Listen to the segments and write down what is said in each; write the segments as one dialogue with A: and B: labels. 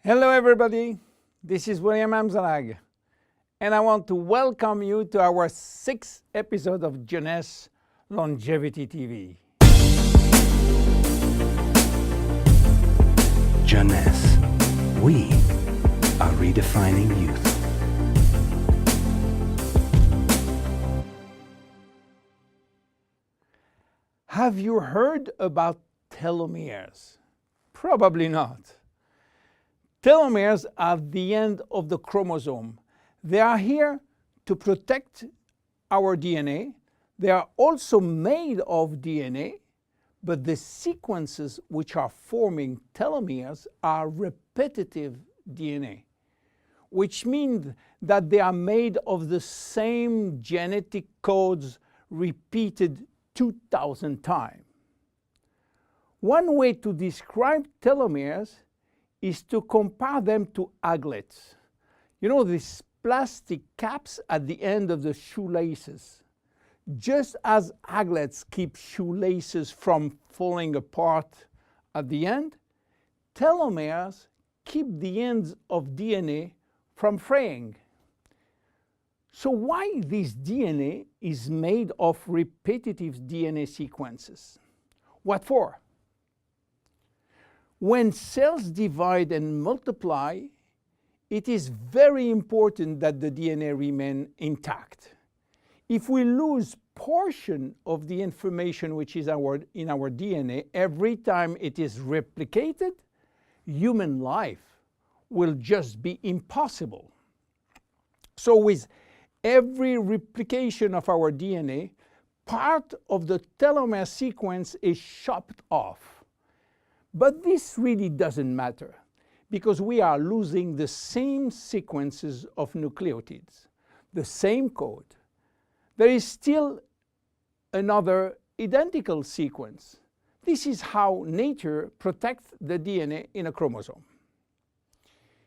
A: Hello everybody, this is William Amzalag, and I want to welcome you to our 6th episode of Jeunesse Longevity TV.
B: Jeunesse, we are redefining youth.
A: Have you heard about telomeres? Probably not. Telomeres are the end of the chromosome. They are here to protect our DNA. They are also made of DNA, but the sequences which are forming telomeres are repetitive DNA, which means that they are made of the same genetic codes repeated 2,000 times. One way to describe telomeres is to compare them to aglets. You know, these plastic caps at the end of the shoelaces. Just as aglets keep shoelaces from falling apart at the end, telomeres keep the ends of DNA from fraying. So why this DNA is made of repetitive DNA sequences? What for? When cells divide and multiply, it is very important that the DNA remain intact. If we lose portion of the information which is in our DNA every time it is replicated, human life will just be impossible. So with every replication of our DNA, part of the telomere sequence is chopped off. But this really doesn't matter because we are losing the same sequences of nucleotides, the same code. There is still another identical sequence. This is how nature protects the DNA in a chromosome.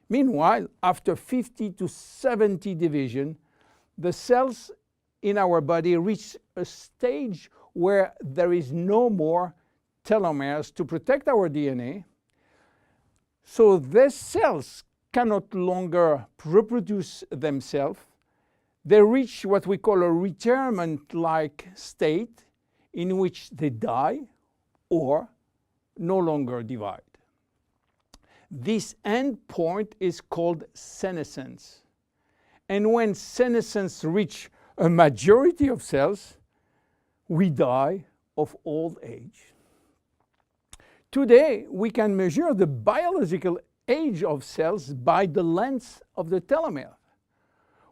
A: Meanwhile, after 50 to 70 division, the cells in our body reach a stage where there is no more telomeres to protect our DNA. So these cells cannot longer reproduce themselves. They reach what we call a retirement-like state in which they die or no longer divide. This end point is called senescence. And when senescence reaches a majority of cells, we die of old age. Today, we can measure the biological age of cells by the length of the telomere.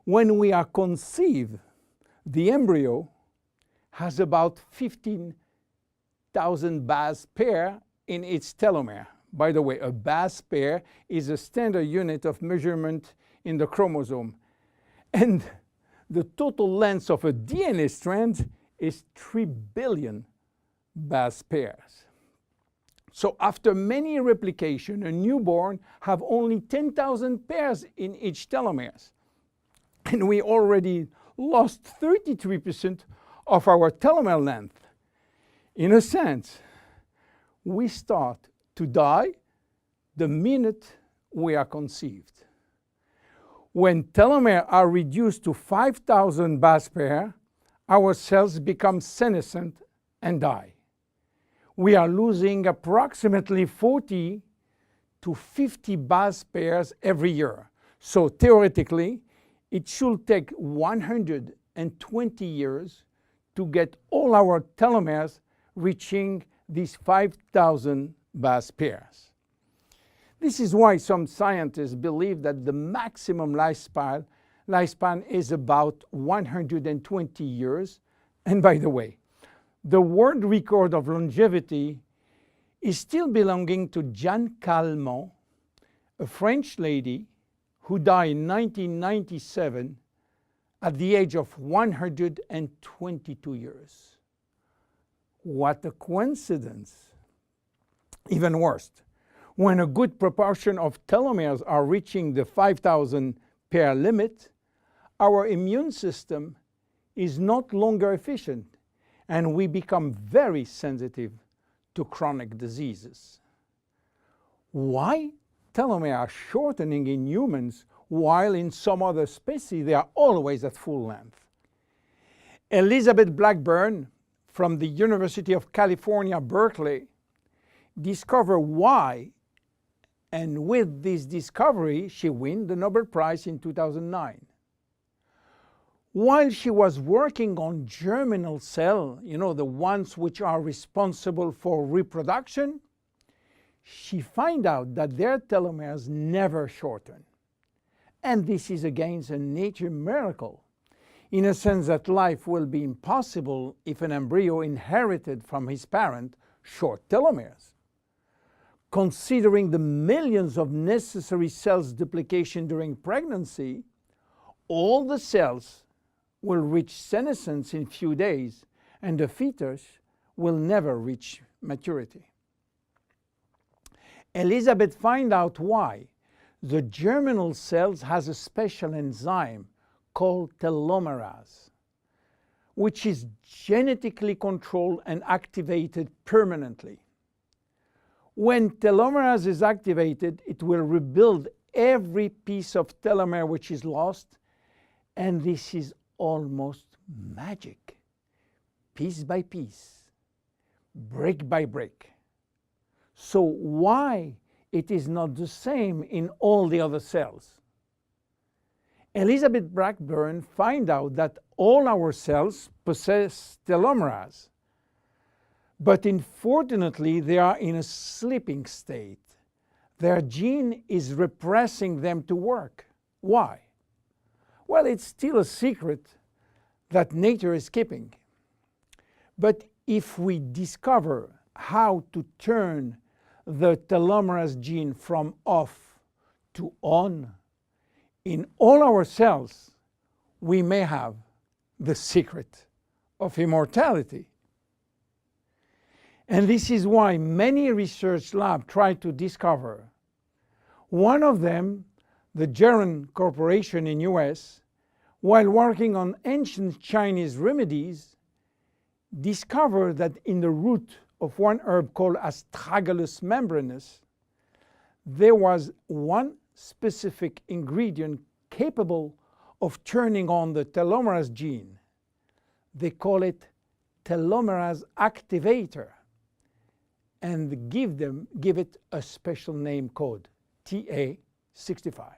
A: When we are conceived, the embryo has about 15,000 base pair in its telomere. By the way, a base pair is a standard unit of measurement in the chromosome. And the total length of a DNA strand is 3 billion base pairs. So after many replication, a newborn have only 10,000 pairs in each telomeres. And we already lost 33% of our telomere length. In a sense, we start to die the minute we are conceived. When telomeres are reduced to 5,000 base pairs, our cells become senescent and die. We are losing approximately 40 to 50 base pairs every year. So theoretically, it should take 120 years to get all our telomeres reaching these 5,000 base pairs. This is why some scientists believe that the maximum lifespan is about 120 years. And by the way, the world record of longevity is still belonging to Jeanne Calment, a French lady who died in 1997 at the age of 122 years. What a coincidence! Even worse, when a good proportion of telomeres are reaching the 5,000 pair limit, our immune system is not longer efficient, and we become very sensitive to chronic diseases. Why telomeres are shortening in humans, while in some other species they are always at full length. Elizabeth Blackburn from the University of California, Berkeley, discovered why, and with this discovery she won the Nobel Prize in 2009. While she was working on germinal cells, the ones which are responsible for reproduction, she found out that their telomeres never shorten. And this is again a nature miracle, in a sense that life will be impossible if an embryo inherited from his parent short telomeres. Considering the millions of necessary cells duplication during pregnancy, all the cells will reach senescence in few days, and the fetus will never reach maturity. Elizabeth found out why. The germinal cells has a special enzyme called telomerase, which is genetically controlled and activated permanently. When telomerase is activated, it will rebuild every piece of telomere which is lost, and this is almost magic. Piece by piece, brick by brick. So why it is not the same in all the other cells? Elizabeth Blackburn found out that all our cells possess telomerase, but unfortunately they are in a sleeping state. Their gene is repressing them to work. Why? Well, it's still a secret that nature is keeping. But if we discover how to turn the telomerase gene from off to on in all our cells, we may have the secret of immortality. And this is why many research labs try to discover. One of them, the Jeunesse Corporation in US, while working on ancient Chinese remedies, discovered that in the root of one herb called Astragalus membranus, there was one specific ingredient capable of turning on the telomerase gene. They call it telomerase activator, and give it a special name code, TA65.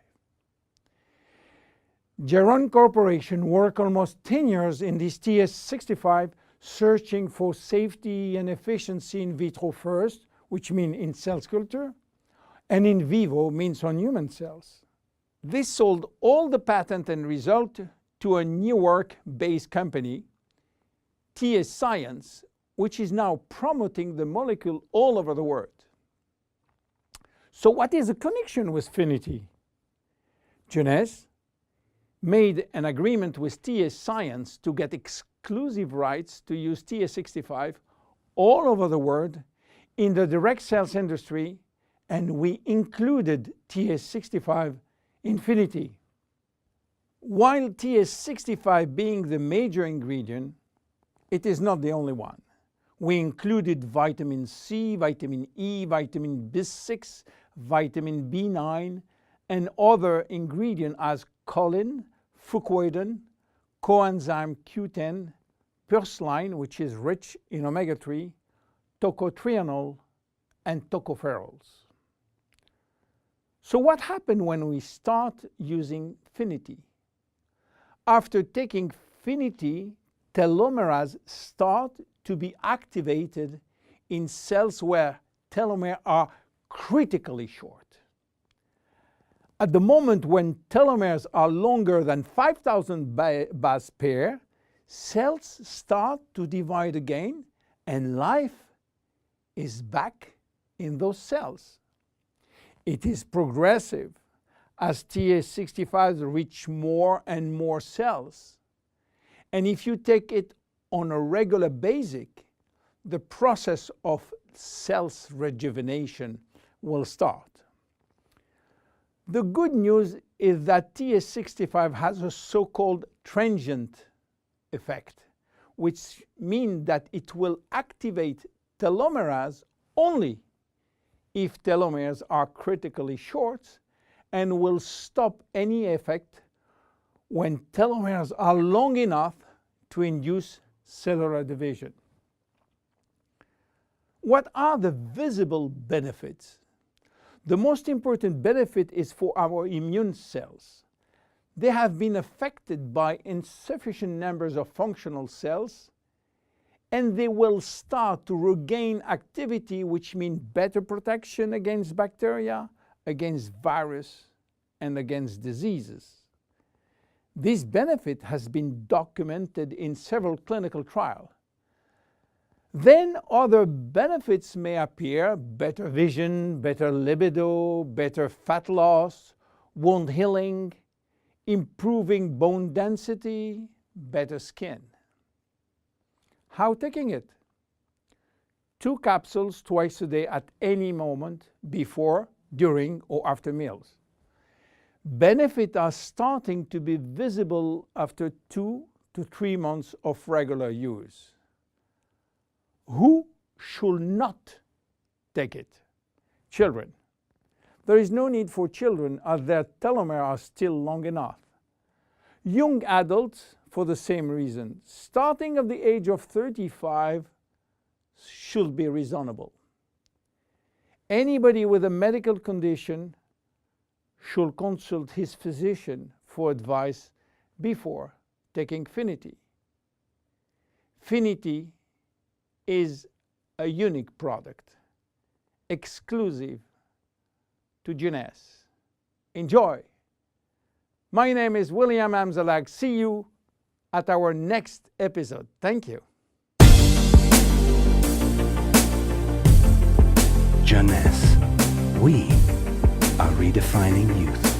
A: Jeunesse Corporation worked almost 10 years in this TA65, searching for safety and efficiency in vitro first, which means in cell culture, and in vivo means on human cells. They sold all the patent and result to a New York-based company, TA Science, which is now promoting the molecule all over the world. So what is the connection with Finiti? Jeunesse made an agreement with TA Science to get exclusive rights to use TA65 all over the world in the direct sales industry, and we included TA65 in Finiti. While TA65 being the major ingredient, it is not the only one. We included vitamin C, vitamin E, vitamin B6, vitamin B9, and other ingredients as choline, fucoidan, coenzyme Q10, purslane, which is rich in omega-3, tocotrienol, and tocopherols. So what happened when we start using Finiti? After taking Finiti, telomerase start to be activated in cells where telomeres are critically short. At the moment when telomeres are longer than 5,000 base pair, cells start to divide again, and life is back in those cells. It is progressive as TA65 reach more and more cells. And if you take it on a regular basis, the process of cells rejuvenation will start. The good news is that TA65 has a so-called transient effect, which means that it will activate telomerase only if telomeres are critically short and will stop any effect when telomeres are long enough to induce cellular division. What are the visible benefits? The most important benefit is for our immune cells. They have been affected by insufficient numbers of functional cells, and they will start to regain activity, which means better protection against bacteria, against virus, and against diseases. This benefit has been documented in several clinical trials. Then other benefits may appear: better vision, better libido, better fat loss, wound healing, improving bone density, better skin. How taking it? 2 capsules twice a day at any moment before, during, or after meals. Benefits are starting to be visible after 2 to 3 months of regular use. Who should not take it? Children. There is no need for children as their telomeres are still long enough. Young adults, for the same reason, starting at the age of 35, should be reasonable. Anybody with a medical condition should consult his physician for advice before taking Finiti. Finiti is a unique product, exclusive to Jeunesse. Enjoy! My name is William Amzalag. See you at our next episode. Thank you.
B: Jeunesse. We are redefining youth.